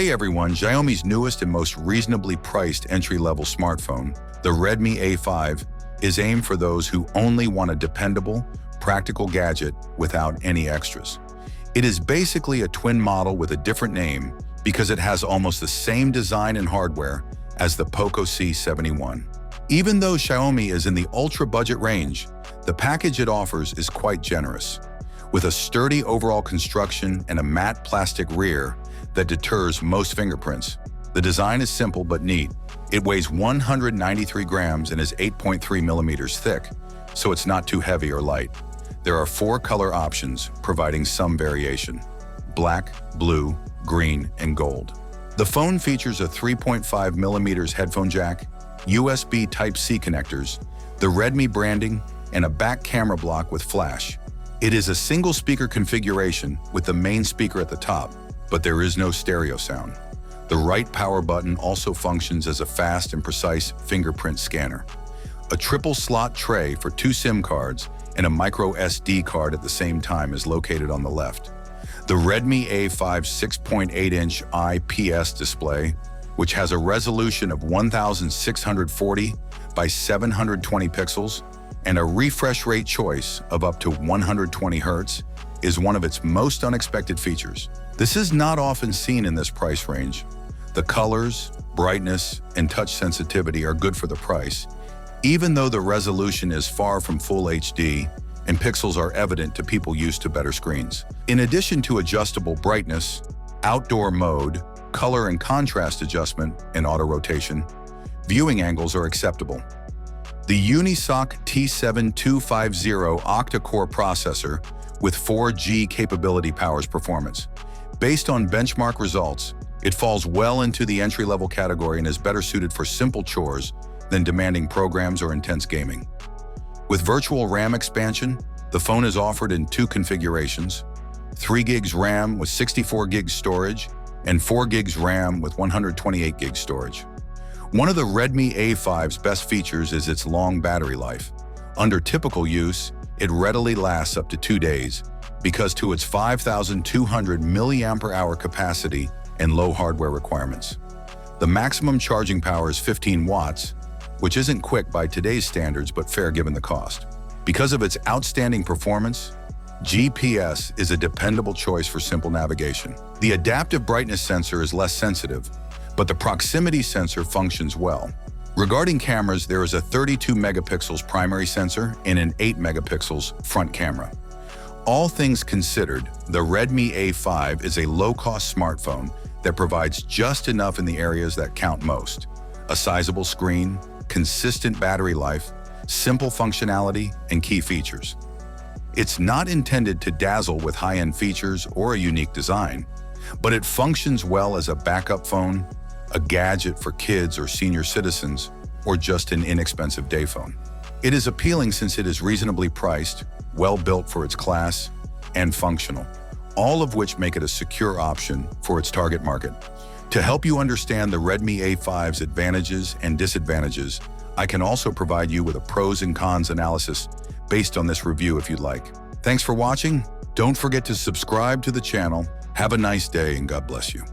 Hey everyone, Xiaomi's newest and most reasonably priced entry-level smartphone, the Redmi A5, is aimed for those who only want a dependable, practical gadget without any extras. It is basically a twin model with a different name because it has almost the same design and hardware as the Poco C71. Even though Xiaomi is in the ultra-budget range, the package it offers is quite generous. With a sturdy overall construction and a matte plastic rear that deters most fingerprints. The design is simple but neat. It weighs 193 grams and is 8.3 millimeters thick, so it's not too heavy or light. There are 4 color options, providing some variation: black, blue, green, and gold. The phone features a 3.5 millimeters headphone jack, USB Type-C connectors, the Redmi branding, and a back camera block with flash. It is a single speaker configuration with the main speaker at the top, but there is no stereo sound. The right power button also functions as a fast and precise fingerprint scanner. A triple slot tray for 2 SIM cards and a micro SD card at the same time is located on the left. The Redmi A5 6.8-inch IPS display, which has a resolution of 1640 by 720 pixels and a refresh rate choice of up to 120 Hz, is one of its most unexpected features. This is not often seen in this price range. The colors, brightness, and touch sensitivity are good for the price, even though the resolution is far from full HD and pixels are evident to people used to better screens. In addition to adjustable brightness, outdoor mode, color and contrast adjustment, and auto rotation, viewing angles are acceptable. The Unisoc T7250 octa-core processor with 4G capability powers performance. Based on benchmark results, it falls well into the entry-level category and is better suited for simple chores than demanding programs or intense gaming. With virtual RAM expansion, the phone is offered in 2 configurations: 3 gigs RAM with 64 gigs storage and 4 gigs RAM with 128 gigs storage. One of the Redmi A5's best features is its long battery life. Under typical use, it readily lasts up to 2 days because to its 5,200 mAh capacity and low hardware requirements. The maximum charging power is 15 watts, which isn't quick by today's standards but fair given the cost. Because of its outstanding performance, GPS is a dependable choice for simple navigation. The adaptive brightness sensor is less sensitive, but the proximity sensor functions well. Regarding cameras, there is a 32 megapixels primary sensor and an 8 megapixels front camera. All things considered, the Redmi A5 is a low-cost smartphone that provides just enough in the areas that count most: a sizable screen, consistent battery life, simple functionality, and key features. It's not intended to dazzle with high-end features or a unique design, but it functions well as a backup phone, a gadget for kids or senior citizens, or just an inexpensive day phone. It is appealing since it is reasonably priced, well-built for its class, and functional, all of which make it a secure option for its target market. To help you understand the Redmi A5's advantages and disadvantages, I can also provide you with a pros and cons analysis based on this review if you'd like. Thanks for watching. Don't forget to subscribe to the channel. Have a nice day and God bless you.